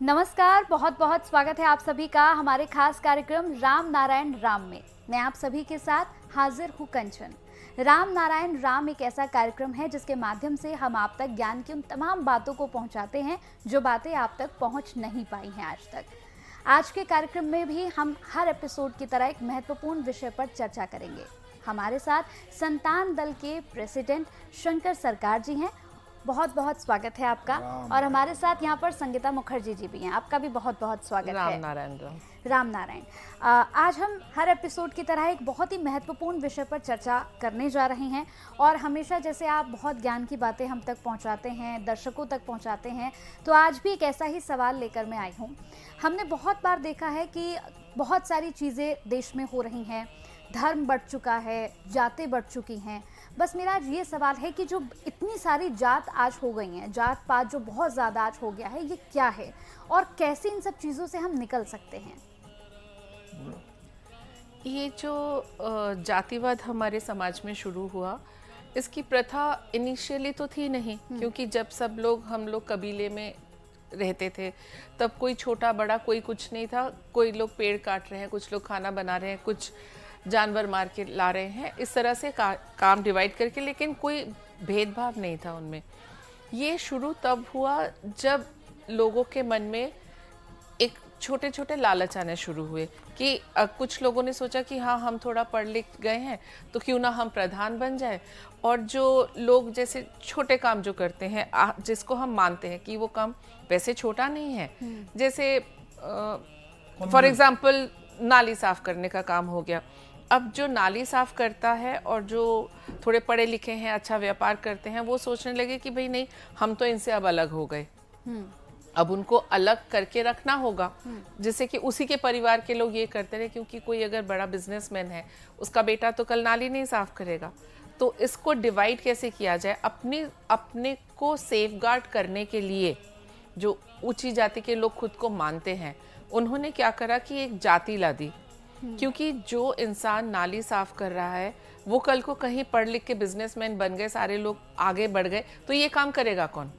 नमस्कार, बहुत बहुत स्वागत है आप सभी का हमारे खास कार्यक्रम राम नारायण राम में। मैं आप सभी के साथ हाजिर हूँ कंचन। राम नारायण राम एक ऐसा कार्यक्रम है जिसके माध्यम से हम आप तक ज्ञान की उन तमाम बातों को पहुँचाते हैं जो बातें आप तक पहुँच नहीं पाई हैं आज तक। आज के कार्यक्रम में भी हम हर एपिसोड की तरह एक महत्वपूर्ण विषय पर चर्चा करेंगे। हमारे साथ संतान दल के प्रेसिडेंट शंकर सरकार जी हैं। बहुत बहुत स्वागत है आपका। और हमारे साथ यहाँ पर संगीता मुखर्जी जी भी हैं, आपका भी बहुत बहुत स्वागत है। राम नारायण राम नारायण। आज हम हर एपिसोड की तरह एक बहुत ही महत्वपूर्ण विषय पर चर्चा करने जा रहे हैं और हमेशा जैसे आप बहुत ज्ञान की बातें हम तक पहुंचाते हैं, दर्शकों तक पहुंचाते हैं, तो आज भी एक ऐसा ही सवाल लेकर मैं आई हूं। हमने बहुत बार देखा है कि बहुत सारी चीज़ें देश में हो रही हैं, धर्म बढ़ चुका है, जातें बढ़ चुकी हैं। बस मेरा आज ये सवाल है कि जो इतनी सारी जात आज हो गई हैं, जात पात जो बहुत ज़्यादा आज हो गया है, ये क्या है और कैसे इन सब चीज़ों से हम निकल सकते हैं? ये जो जातिवाद हमारे समाज में शुरू हुआ, इसकी प्रथा इनिशियली तो थी नहीं, क्योंकि जब सब लोग हम लोग कबीले में रहते थे तब कोई छोटा बड़ा कोई कुछ नहीं था। कोई लोग पेड़ काट रहे हैं, कुछ लोग खाना बना रहे हैं, कुछ जानवर मार के ला रहे हैं, इस तरह से काम डिवाइड करके, लेकिन कोई भेदभाव नहीं था उनमें। ये शुरू तब हुआ जब लोगों के मन में एक छोटे छोटे लालच आने शुरू हुए कि कुछ लोगों ने सोचा कि हाँ, हम थोड़ा पढ़ लिख गए हैं तो क्यों ना हम प्रधान बन जाए, और जो लोग जैसे छोटे काम जो करते हैं, जिसको हम मानते हैं कि वो काम वैसे छोटा नहीं है, जैसे फॉर एग्जाम्पल नाली साफ करने का काम हो गया। अब जो नाली साफ करता है और जो थोड़े पढ़े लिखे हैं, अच्छा व्यापार करते हैं, वो सोचने लगे कि भाई नहीं, हम तो इनसे अब अलग हो गए, अब उनको अलग करके रखना होगा, जिससे कि उसी के परिवार के लोग ये करते रहे, क्योंकि कोई अगर बड़ा बिजनेसमैन है, उसका बेटा तो कल नाली नहीं साफ करेगा। तो इसको डिवाइड कैसे किया जाए, अपने को सेफगार्ड करने के लिए जो ऊंची जाति के लोग खुद को मानते हैं, उन्होंने क्या करा कि एक जाति ला दी, क्योंकि जो इंसान नाली साफ कर रहा है वो कल को कहीं पढ़ लिख के बिजनेसमैन बन गए, सारे लोग आगे बढ़ गए, तो ये काम करेगा कौन?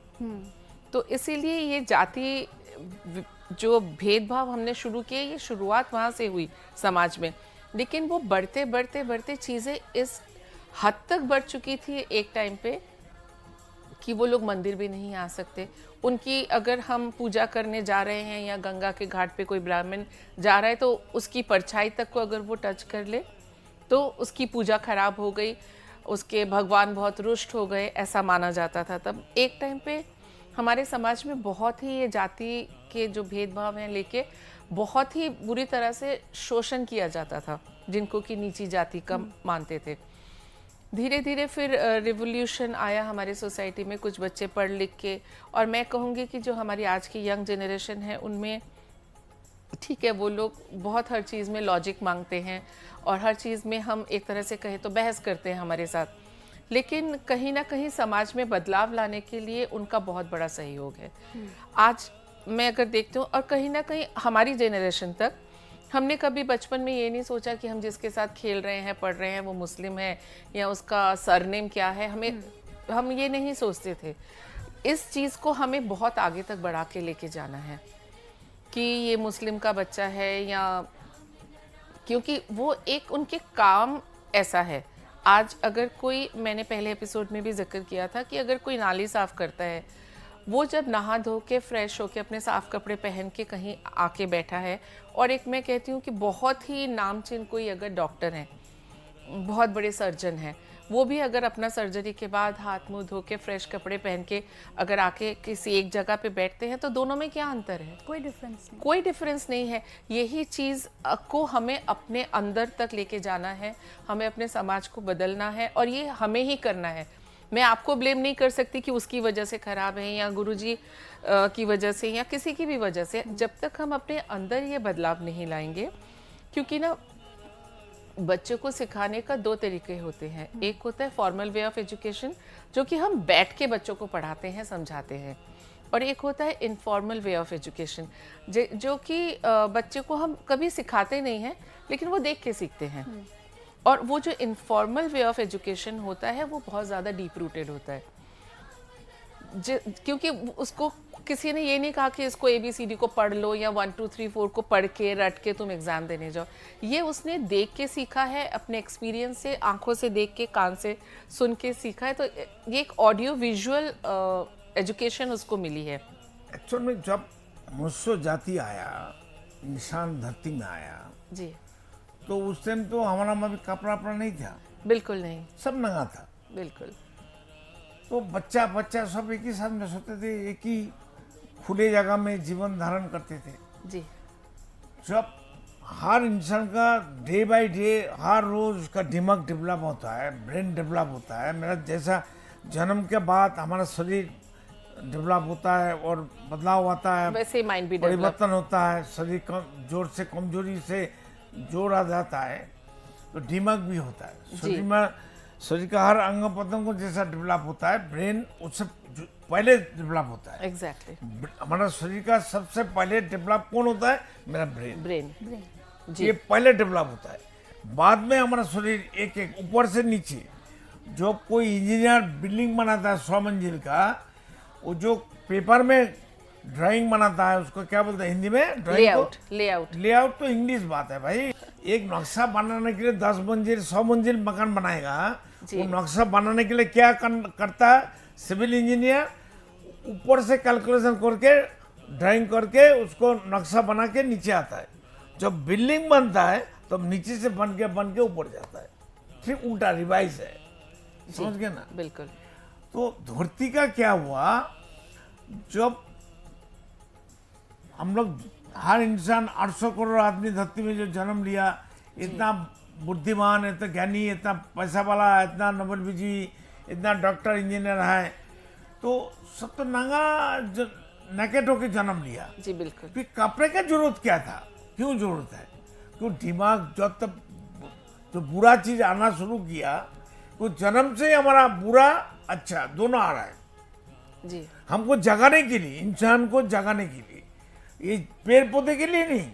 तो इसीलिए ये जाति जो भेदभाव हमने शुरू किए, ये शुरुआत वहाँ से हुई समाज में। लेकिन वो बढ़ते बढ़ते बढ़ते चीज़ें इस हद तक बढ़ चुकी थी एक टाइम पे कि वो लोग मंदिर भी नहीं आ सकते। उनकी अगर हम पूजा करने जा रहे हैं या गंगा के घाट पे कोई ब्राह्मण जा रहा है तो उसकी परछाई तक को अगर वो टच कर ले तो उसकी पूजा खराब हो गई, उसके भगवान बहुत रुष्ट हो गए, ऐसा माना जाता था। तब एक टाइम पे हमारे समाज में बहुत ही ये जाति के जो भेदभाव हैं लेके बहुत ही बुरी तरह से शोषण किया जाता था, जिनको कि नीची जाति का मानते थे। धीरे धीरे फिर रिवोल्यूशन आया हमारी सोसाइटी में, कुछ बच्चे पढ़ लिख के, और मैं कहूँगी कि जो हमारी आज की यंग जनरेशन है उनमें ठीक है, वो लोग बहुत हर चीज़ में लॉजिक मांगते हैं और हर चीज़ में हम एक तरह से कहें तो बहस करते हैं हमारे साथ, लेकिन कहीं ना कहीं समाज में बदलाव लाने के लिए उनका बहुत बड़ा सहयोग है। आज मैं अगर देखती हूँ, और कहीं ना कहीं हमारी जनरेशन तक हमने कभी बचपन में ये नहीं सोचा कि हम जिसके साथ खेल रहे हैं, पढ़ रहे हैं, वो मुस्लिम है या उसका सरनेम क्या है, हम ये नहीं सोचते थे। इस चीज़ को हमें बहुत आगे तक बढ़ा के लेके जाना है कि ये मुस्लिम का बच्चा है, या क्योंकि वो एक उनके काम ऐसा है। आज अगर कोई, मैंने पहले एपिसोड में भी जिक्र किया था कि अगर कोई नाली साफ़ करता है, वो जब नहा धो के फ्रेश होके अपने साफ कपड़े पहन के कहीं आके बैठा है, और एक मैं कहती हूँ कि बहुत ही नामचीन कोई अगर डॉक्टर हैं, बहुत बड़े सर्जन हैं, वो भी अगर अपना सर्जरी के बाद हाथ मुंह धो के फ्रेश कपड़े पहन के अगर आके किसी एक जगह पे बैठते हैं, तो दोनों में क्या अंतर है? कोई डिफरेंस नहीं, कोई डिफरेंस नहीं है। यही चीज़ को हमें अपने अंदर तक लेके जाना है, हमें अपने समाज को बदलना है, और ये हमें ही करना है। मैं आपको ब्लेम नहीं कर सकती कि उसकी वजह से ख़राब है या गुरुजी की वजह से या किसी की भी वजह से, जब तक हम अपने अंदर ये बदलाव नहीं लाएंगे। क्योंकि ना, बच्चों को सिखाने का दो तरीके होते हैं। एक होता है फॉर्मल वे ऑफ एजुकेशन, जो कि हम बैठ के बच्चों को पढ़ाते हैं, समझाते हैं, और एक होता है इनफॉर्मल वे ऑफ एजुकेशन, जो कि बच्चे को हम कभी सिखाते नहीं हैं, लेकिन वो देख के सीखते हैं। और वो जो इनफॉर्मल वे ऑफ एजुकेशन होता है वो बहुत ज़्यादा डीप रूटेड होता है। क्योंकि उसको किसी ने ये नहीं कहा कि इसको ABCD को पढ़ लो या 1 2 3 4 को पढ़ के रट के तुम एग्जाम देने जाओ। ये उसने देख के सीखा है, अपने एक्सपीरियंस से, आंखों से देख के, कान से सुन के सीखा है। तो ये एक ऑडियो विजुअल एजुकेशन उसको मिली है। एक्चुअल में जब मनुष्य जाति आया, इंसान धरती में आया, जी तो उस टाइम तो हमारा में भी कपड़ा वपड़ा नहीं था, बिल्कुल नहीं, सब नंगा था। बिल्कुल तो बच्चा बच्चा सब एक ही साथ में सोते थे, एक ही खुले जगह में जीवन धारण करते थे। जी जब हर इंसान का डे बाय डे, हर रोज उसका दिमाग डेवलप होता है, ब्रेन डेवलप होता है। मेरा जैसा जन्म के बाद हमारा शरीर डेवलप होता है और बदलाव आता है, वैसे माइंड भी डेवलप। परिवर्तन होता है, शरीर कम जोर से कमजोरी से जोर आ जाता है, तो दिमाग भी होता है। शरीर में शरीर का हर अंग प्रत्यंग जैसा डेवलप होता है, ब्रेन उससे पहले डेवलप होता है। एग्जैक्टली हमारा शरीर का सबसे पहले डेवलप कौन होता है? मेरा ब्रेन। ब्रेन जी ये पहले डेवलप होता है, बाद में हमारा शरीर एक एक ऊपर से नीचे। जो कोई इंजीनियर बिल्डिंग बनाता है 100 मंजिल का, वो जो पेपर में ड्राइंग बनाता है उसको क्या बोलते हैं हिंदी में? लेआउट। लेआउट लेआउट तो इंग्लिश बात है भाई। एक नक्शा बनाने के लिए 10 मंजिल 100 मंजिल मकान बनाएगा, वो नक्शा बनाने के लिए क्या करता है? सिविल इंजीनियर ऊपर से कैलकुलेशन करके ड्राइंग करके उसको नक्शा बना के नीचे आता है। जब बिल्डिंग बनता है तो नीचे से बन के ऊपर जाता है, फिर उल्टा रिवाइज है। समझ गए ना? बिल्कुल। तो धरती का क्या हुआ, जब हम लोग हर इंसान 800 करोड़ आदमी धरती में जो जन्म लिया, इतना बुद्धिमान, इतना ज्ञानी, इतना पैसा वाला, इतना नोबेल विजयी, इतना डॉक्टर इंजीनियर है, तो सब तो नंगा नकेट होकर जन्म लिया। जी बिल्कुल। फिर कपड़े का जरूरत क्या था? क्यों जरूरत है? क्यों दिमाग जब तक जो बुरा चीज आना शुरू किया, तो जन्म से ही हमारा बुरा अच्छा दोनों आ रहा है। जी हमको जगाने के लिए, इंसान को जगाने के लिए, ये पेड़ पौधे के लिए नहीं।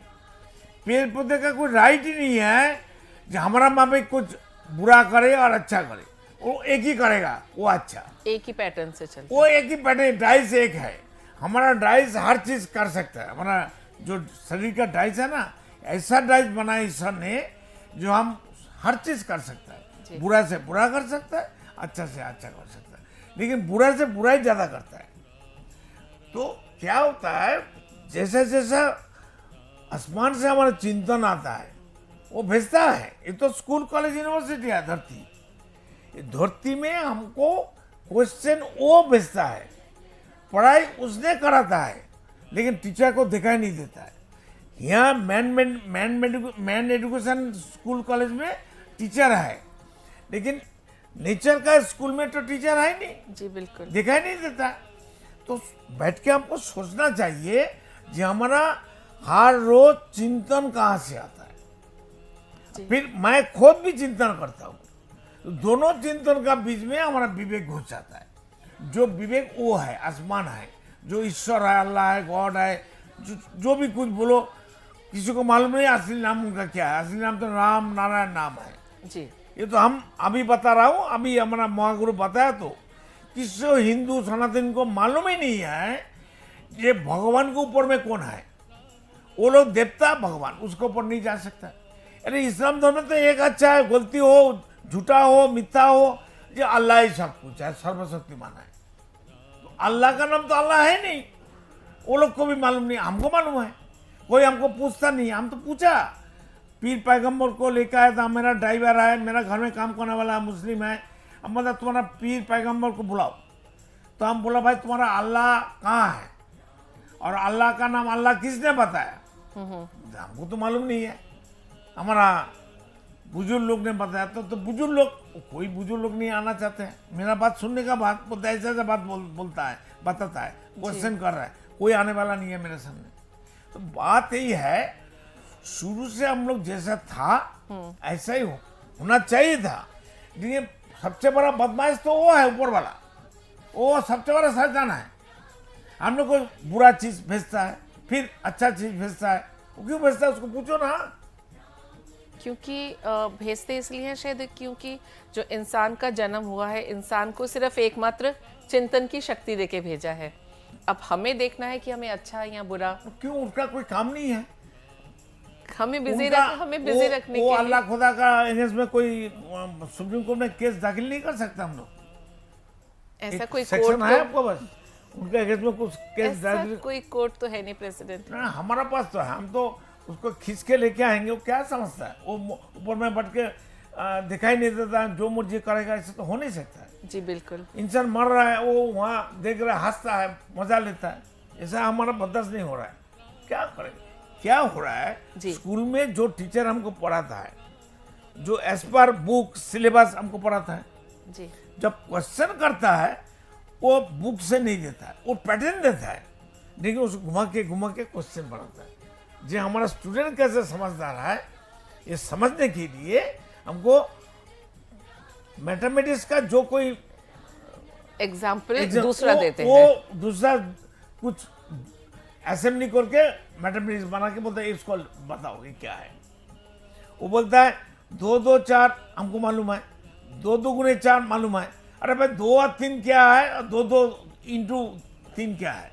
पेड़ पौधे का कोई राइट ही नहीं है जो हमारा माँ बाप कुछ बुरा करे और अच्छा करे, वो एक ही करेगा, वो अच्छा। एक ही पैटर्न से चलता वो एक ही पैटर्न, डाइस एक है। हमारा डाइस हर चीज कर सकता है। हमारा जो शरीर का डाइस है ना, ऐसा डाइस बनाया ईश्वर ने जो हम हर चीज कर सकता है। बुरा से बुरा कर सकता है, अच्छा से अच्छा कर सकता है, लेकिन बुरा से बुरा ही ज्यादा करता है। तो क्या होता है, जैसा जैसा आसमान से हमारा चिंतन आता है वो भेजता है। ये तो स्कूल कॉलेज यूनिवर्सिटी है धरती। ये धरती में हमको क्वेश्चन वो भेजता है, पढ़ाई उसने कराता है, लेकिन टीचर को दिखाई नहीं देता है। यहाँ मैन एजुकेशन स्कूल कॉलेज में टीचर है, लेकिन नेचर का स्कूल में तो टीचर है नहीं, जी बिल्कुल। दिखाई नहीं देता। तो बैठ के हमको सोचना चाहिए कि हमारा हर रोज चिंतन कहाँ से आता है। फिर मैं खुद भी चिंतन करता हूँ, तो दोनों चिंतन का बीच में हमारा विवेक घुस जाता है। जो विवेक वो है, आसमान है, जो ईश्वर है, अल्लाह है, गॉड है, जो भी कुछ बोलो, किसी को मालूम नहीं असली नाम उनका क्या है। असली नाम तो राम नारायण नाम है जी। ये तो हम अभी बता रहा हूँ, अभी हमारा महागुरु बताया। तो किसी हिंदू सनातन को मालूम ही नहीं है ये भगवान के ऊपर में कौन है। वो लोग देवता भगवान, उसके ऊपर नहीं जा सकता। अरे इस्लाम धर्म तो एक अच्छा है, गलती हो, झूठा हो, मिथ्या हो, ये अल्लाह ही सब कुछ है, सर्वशक्तिमान है। तो अल्लाह का नाम तो अल्लाह है नहीं, वो लोग को भी मालूम नहीं, हमको मालूम है। कोई हमको पूछता नहीं, हम तो पूछा। पीर पैगंबर को लेकर आया था, मेरा ड्राइवर है, मेरा घर में काम करने वाला मुस्लिम है, अब मतलब तुम्हारा पीर पैगंबर को बुलाओ। तो हम बोला भाई तुम्हारा अल्लाह कहाँ है, और अल्लाह का नाम अल्लाह किसने बताया? हमको तो मालूम नहीं है, हमारा बुजुर्ग लोग ने बताया। तो बुजुर्ग लोग, कोई बुजुर्ग लोग नहीं आना चाहते हैं। मेरा बात सुनने का बात बोलता है, ऐसा बात बोलता है, बताता है, क्वेश्चन कर रहा है, कोई आने वाला नहीं है मेरे सामने। तो बात यही है, शुरू से हम लोग जैसा था ऐसा ही होना चाहिए था। लेकिन सबसे बड़ा बदमाश तो वो है ऊपर वाला, वो सबसे बड़ा शैतान है। हम लोग को बुरा चीज भेजता है, फिर अच्छा चीज भेजता है। वो क्यों भेजता है उसको पूछो ना। क्योंकि भेजते इसलिए हैं शायद क्योंकि जो इंसान का जन्म हुआ है, इंसान को सिर्फ एकमात्र चिंतन की शक्ति देके भेजा है। अब हमें देखना है कि हमें अच्छा है या बुरा। क्यों, उनका कोई काम नहीं है? हमें बिजी उनका- रखने वो के अल्लाह लिए। खुदा का अगेंस्ट में कोई सुप्रीम कोर्ट में केस दाखिल नहीं कर सकता हम लोग। ऐसा एक कोई सेक्शन कोर्ट है आपको बस, उनके अगेंस्ट में कुछ केस ऐसा दाखिल। कोई कोर्ट तो है नहीं प्रेसिडेंट। ना, हमारा पास तो है, हम तो उसको खींच के लेके आएंगे। वो क्या समझता है? वो ऊपर में बैठ के दिखाई नहीं देता, जो मर्जी करेगा, ऐसे तो हो नहीं सकता है। जी बिल्कुल। इंसान मर रहा है, वो वहाँ देख रहा है, हंसता है, मजा लेता है। ऐसा हमारा बर्दाश्त नहीं हो रहा है। क्या करेंगे? क्या हो रहा है, जी। स्कूल में जो टीचर हमको पढ़ाता है, जो एज पर बुक सिलेबस हमको पढ़ाता है, जी जब क्वेश्चन करता है वो बुक से नहीं देता है, वो पैटर्न देता है, लेकिन उसको घुमा के क्वेश्चन बनाता है। जो हमारा स्टूडेंट कैसे समझदार है, ये समझने के लिए हमको मैथमेटिक्स का जो कोई एग्जाम्पल एग्जाम- दूसरा वो- देते हैं। वो दूसरा कुछ असेंबली करके मैथमेटिक्स बना के बोलता है इसको बताओ ये क्या है। वो बोलता है 2 2 4 हमको मालूम है, 2 2 गुणे 4 मालूम है। अरे भाई 2 और 3 क्या है, और 2 2 इंटू 3 क्या है?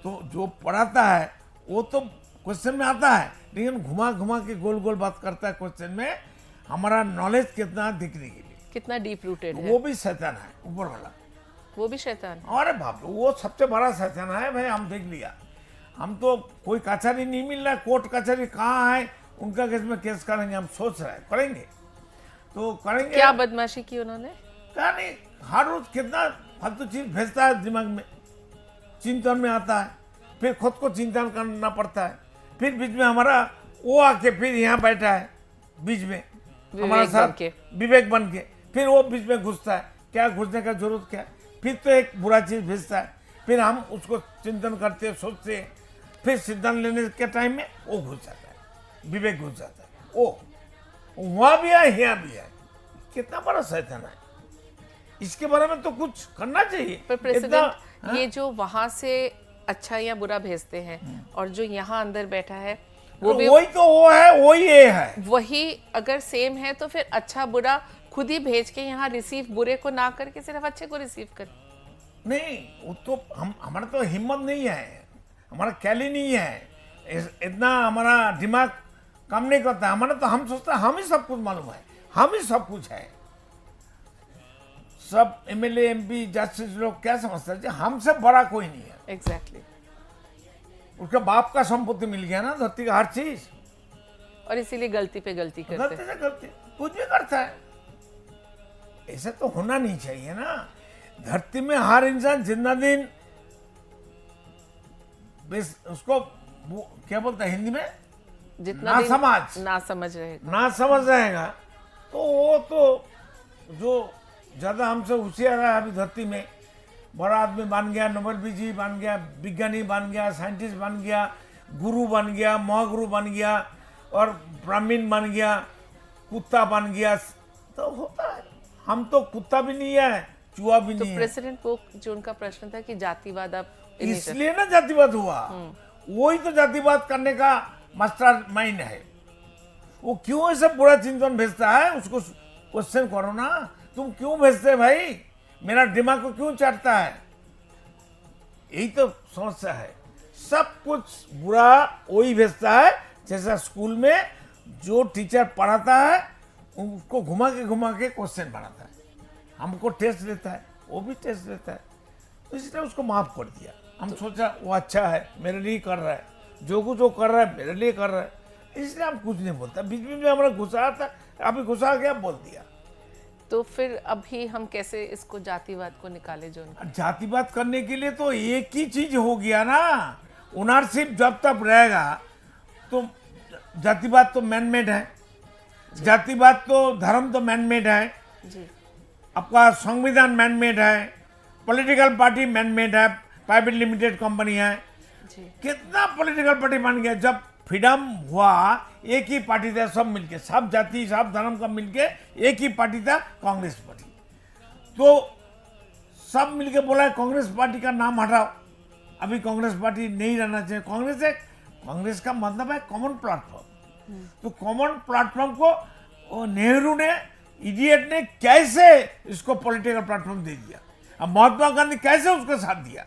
तो जो पढ़ाता है वो तो क्वेश्चन में आता है, लेकिन घुमा के गोल गोल बात करता है क्वेश्चन में, हमारा नॉलेज कितना दिखने के लिए। कितना डीप रूटेड है। वो भी शैतान है ऊपर वाला। वो भी शैतान। अरे बाप रे, वो सबसे बड़ा शैतान है भाई। हम देख लिया, हम तो कोई कचहरी नहीं मिल रहा है, कोर्ट कचहरी कहाँ है, उनका केस में केस करेंगे। हम सोच रहे हैं करेंगे तो करेंगे। क्या बदमाशी की उन्होंने? क्या नहीं, हर रोज कितना फालतू चीज भेजता है दिमाग में, चिंतन में आता है, फिर खुद को चिंतन करना पड़ता है, फिर बीच में हमारा वो आके फिर यहाँ बैठा है बीच में हमारा विवेक साथ बन के। विवेक बन के, फिर वो बीच में घुसता है। क्या घुसने का जरूरत क्या है? फिर तो एक बुरा चीज भेजता है, फिर हम उसको चिंतन करते सोचते हैं, फिर सिद्धांत लेने के टाइम में वो घुस जाता है, विवेक घुस जाता है। वो वहाँ भी है, यहाँ भी है। कितना बड़ा शैतान है, इसके बारे में तो कुछ करना चाहिए। पर इतना- प्रेसिडेंट ये जो वहां से अच्छा या बुरा भेजते हैं और जो यहाँ अंदर बैठा है वो भी वही तो वो है, वही ये है। वही अगर सेम है तो फिर अच्छा बुरा खुद ही भेज के यहाँ रिसीव बुरे को ना करके सिर्फ अच्छे को रिसीव कर। नहीं, वो तो हमारा तो हिम्मत नहीं है, हमारा कैली नहीं है, इतना हमारा दिमाग काम नहीं करता। हमारा तो हम सोचते हैं हम ही सब कुछ मालूम है, हम ही सब कुछ है। सब एमएलए एमपी जस्टिस लोग क्या समझते हैं, हमसे बड़ा कोई नहीं है। एग्जैक्टली। उसके बाप का संपत्ति मिल गया ना, धरती का हर चीज। और इसीलिए गलती पे गलती करते गलती से गलती कुछ भी करता है। ऐसा तो होना नहीं चाहिए ना। धरती में हर इंसान जिंदा दिन उसको क्या बोलता है हिंदी में, जितना ना दिन समझ ना समझ रहेगा। ना समझ रहेगा, तो वो तो जो ज्यादा हमसे होशियार है अभी धरती में, बड़ा आदमी बन गया, नोबेल विजेता बन गया, विज्ञानी बन गया, साइंटिस्ट बन गया, गुरु बन गया, महागुरु बन गया, और ब्राह्मण बन गया, कुत्ता बन गया, तो होता है। हम तो कुत्ता भी नहीं है, चूहा भी तो नहीं है। प्रेसिडेंट वो जो उनका प्रश्न था कि जातिवाद आप इन्हीं से- इसलिए ना जातिवाद हुआ। वही तो जातिवाद करने का मास्टर माइंड है। वो क्यों ऐसा बुरा चिंतन भेजता है, उसको क्वेश्चन करो ना, तुम क्यों भेजते भाई, मेरा दिमाग को क्यों चाटता है? यही तो समस्या है। सब कुछ बुरा वही भेजता है, जैसा स्कूल में जो टीचर पढ़ाता है उसको घुमा के क्वेश्चन बनाता है, हमको टेस्ट देता है, वो भी टेस्ट देता है, तो इसलिए उसको माफ कर दिया। हम सोचा वो अच्छा है, मेरे लिए कर रहा है, जो कुछ वो कर रहा है मेरे लिए कर रहा है, इसलिए हम कुछ नहीं बोलता। बीच में हमारा गुस्सा था, अभी गुस्सा गया बोल दिया। तो फिर अभी हम कैसे इसको जातिवाद को निकाले जो उनका? जातिवाद करने के लिए तो एक ही चीज हो गया ना, ओनरशिप जब तक रहेगा तो जातिवाद तो मैनमेड है, जातिवाद तो धर्म तो मैनमेड है, जी आपका संविधान मैनमेड है, पॉलिटिकल पार्टी मैनमेड है, प्राइवेट लिमिटेड कंपनी है। जी कितना पॉलिटिकल पार्टी बन गया। जब फ्रीडम हुआ एक ही पार्टी था, सब मिलके, सब जाति सब धर्म का मिलके एक ही पार्टी था, कांग्रेस पार्टी। तो सब मिलके बोला कांग्रेस पार्टी का नाम हटाओ, अभी कांग्रेस पार्टी नहीं रहना चाहिए। कांग्रेस का मतलब है कॉमन प्लेटफॉर्म। तो कॉमन प्लेटफॉर्म को नेहरू ने, इडियट ने कैसे इसको पॉलिटिकल प्लेटफॉर्म दे दिया। अब महात्मा गांधी कैसे उसके साथ दिया?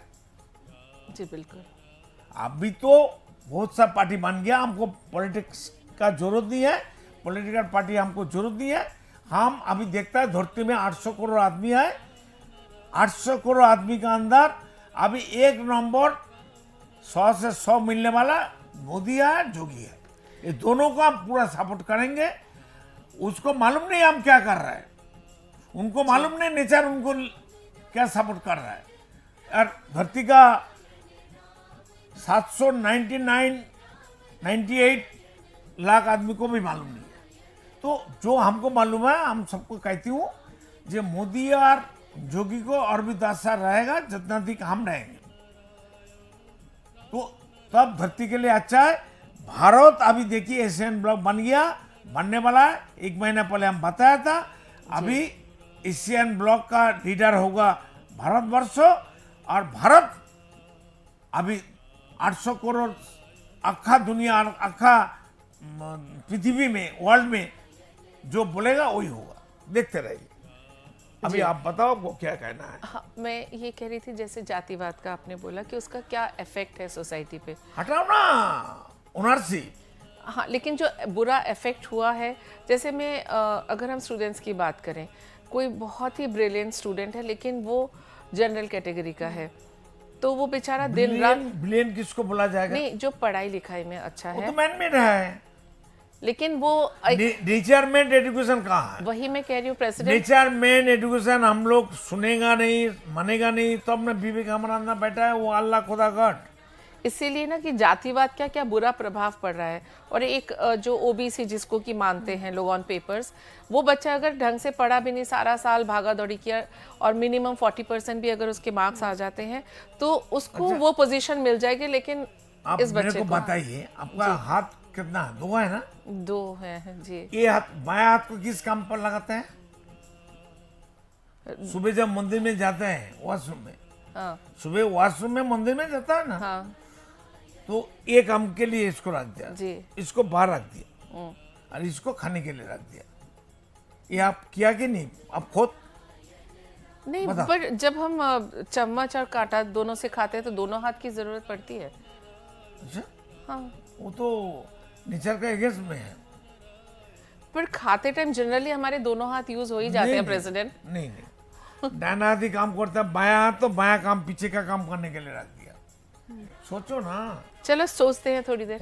जी बिल्कुल। अभी तो बहुत सा पार्टी बन गया, हमको पॉलिटिक्स का जरूरत नहीं है, पॉलिटिकल पार्टी हमको जरूरत नहीं है। हम अभी देखता है धरती में 800 करोड़ आदमी है, 800 करोड़ आदमी का अंदर अभी एक नंबर 100 से 100 मिलने वाला मोदी है, जोगी है। ये दोनों को हम पूरा सपोर्ट करेंगे। उसको मालूम नहीं हम क्या कर रहे हैं, उनको मालूम नहीं नेचर उनको क्या सपोर्ट कर रहा है। और धरती का 798 लाख आदमी को भी मालूम नहीं है। तो जो हमको मालूम है हम सबको कहती हूँ, जो मोदी और जोगी को और भी 10 साल रहेगा जितना अधिक हम रहेंगे, तो तब धरती के लिए अच्छा है। भारत अभी देखिए एशियन ब्लॉक बन गया, बनने वाला है। 1 महीना पहले हम बताया था, अभी एशियन ब्लॉक का लीडर होगा भारतवर्ष। और भारत अभी 800 करोड़ अखा दुनिया, अखा पृथ्वी में, वर्ल्ड में जो बोलेगा वही होगा। देखते रहिए। अभी आप बताओ वो क्या कहना है। हाँ, मैं ये कह रही थी जैसे जातिवाद का आपने बोला कि उसका क्या इफेक्ट है सोसाइटी पे। हटाओ ना उनर्सी। हाँ, लेकिन जो बुरा इफेक्ट हुआ है, जैसे मैं अगर हम स्टूडेंट्स की बात करें, कोई बहुत ही ब्रिलियंट स्टूडेंट है लेकिन वो जनरल कैटेगरी का है, तो वो बेचारा दिन रात। ब्रिलियंट किसको बोला जाएगा? नहीं, जो पढ़ाई लिखाई में अच्छा वो है, तो मैनमेड है। लेकिन वो नेचर में एजुकेशन कहाँ है? वही मैं कह रही हूँ प्रेसिडेंट। नेचर में एजुकेशन हम लोग सुनेगा नहीं, मानेगा नहीं। तो अपने विवेकानंद बैठा है, वो अल्लाह खुदा गॉड। इसीलिए ना कि जातिवाद का क्या बुरा प्रभाव पड़ रहा है। और एक जो ओबीसी जिसको कि मानते हैं लोग ऑन पेपर्स, वो बच्चा अगर ढंग से पढ़ा भी नहीं, सारा साल भागा दौड़ी किया और मिनिमम 40% भी अगर उसके मार्क्स आ जाते हैं तो उसको वो पोजीशन मिल जाएगी। लेकिन आप इस मेरे बच्चे को को बताइए, आपका हाथ कितना है? 2 है ना? 2 है जी। ये हाथ, बायां हाथ को किस काम पर लगाते हैं? सुबह जब मंदिर में जाते हैं, वॉशरूम में, हाँ सुबह वॉशरूम में मंदिर में जाता है ना, हाँ तो एक काम के लिए इसको रख दिया जी। इसको बाहर रख दिया और इसको खाने के लिए रख दिया। ये आप किया कि नहीं? आप खुद नहीं, बता। पर जब हम चम्मच और कांटा दोनों से खाते हैं तो दोनों हाथ की जरूरत पड़ती है। अच्छा, हाँ, वो तो नेचर का अगेंस्ट में है। पर खाते टाइम जनरली हमारे दोनों हाथ यूज हो ही जाते हैं प्रेसिडेंट। नहीं, डाना हाथ ही काम करता है, बायां हाथ तो बायां काम, पीछे का काम करने के लिए रख दिया। सोचो ना। चलो सोचते हैं थोड़ी देर।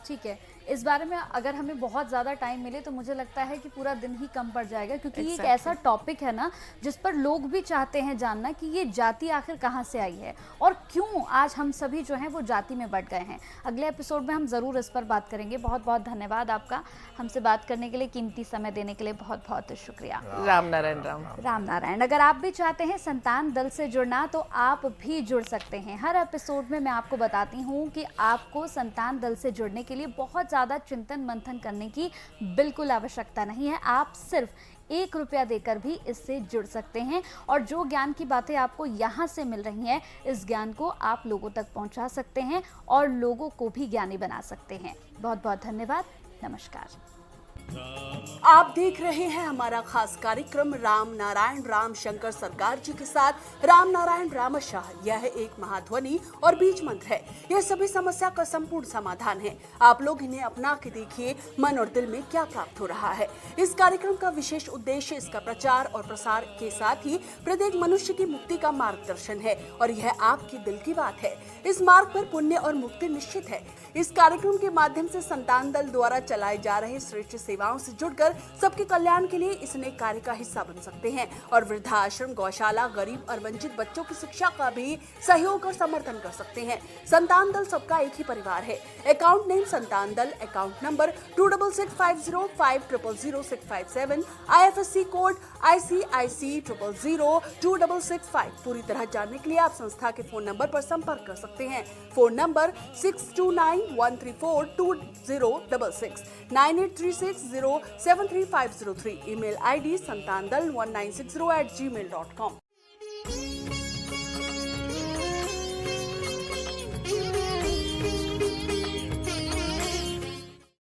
ठीक है, इस बारे में अगर हमें बहुत ज़्यादा टाइम मिले तो मुझे लगता है कि पूरा दिन ही कम पड़ जाएगा, क्योंकि ये एक ऐसा टॉपिक है ना जिस पर लोग भी चाहते हैं जानना कि ये जाति आखिर कहाँ से आई है और क्यों आज हम सभी जो हैं वो जाति में बट गए हैं। अगले एपिसोड में हम ज़रूर इस पर बात करेंगे। बहुत बहुत धन्यवाद आपका हमसे बात करने के लिए, कीमती समय देने के लिए बहुत बहुत शुक्रिया। राम नारायण राम। राम नारायण। अगर आप भी चाहते हैं संतान दल से जुड़ना तो आप भी जुड़ सकते हैं। हर एपिसोड में मैं आपको बताती हूँ कि आपको संतान दल से जुड़ने के लिए बहुत ज़्यादा चिंतन मंथन करने की बिल्कुल आवश्यकता नहीं है। आप सिर्फ 1 रुपया देकर भी इससे जुड़ सकते हैं और जो ज्ञान की बातें आपको यहाँ से मिल रही हैं, इस ज्ञान को आप लोगों तक पहुँचा सकते हैं और लोगों को भी ज्ञानी बना सकते हैं। बहुत बहुत धन्यवाद। नमस्कार। आप देख रहे हैं हमारा खास कार्यक्रम राम नारायण राम शंकर सरकार जी के साथ राम नारायण रामशाह। यह एक महाध्वनि और बीज मंत्र है। यह सभी समस्या का संपूर्ण समाधान है। आप लोग इन्हें अपना के देखिए, मन और दिल में क्या प्राप्त हो रहा है। इस कार्यक्रम का विशेष उद्देश्य इसका प्रचार और प्रसार के साथ ही प्रत्येक मनुष्य की मुक्ति का मार्गदर्शन है और यह आपके दिल की बात है। इस मार्ग पर पुण्य और मुक्ति निश्चित है। इस कार्यक्रम के माध्यम से संतान दल द्वारा चलाए जा रहे श्रेष्ठ सेवाओं से जुड़कर सबके कल्याण के लिए इस नए कार्य का हिस्सा बन सकते हैं और वृद्धाश्रम, गौशाला, गरीब और वंचित बच्चों की शिक्षा का भी सहयोग और समर्थन कर सकते हैं। संतान दल सबका एक ही परिवार है। अकाउंट नेम संतान दल, account number 266505000657, IFSC code ICIC 0002665। पूरी तरह जानने के लिए आप संस्था के फोन नंबर पर संपर्क कर सकते हैं। Phone number 6291342066, 9836073503। Email ID santandal1960@gmail.com।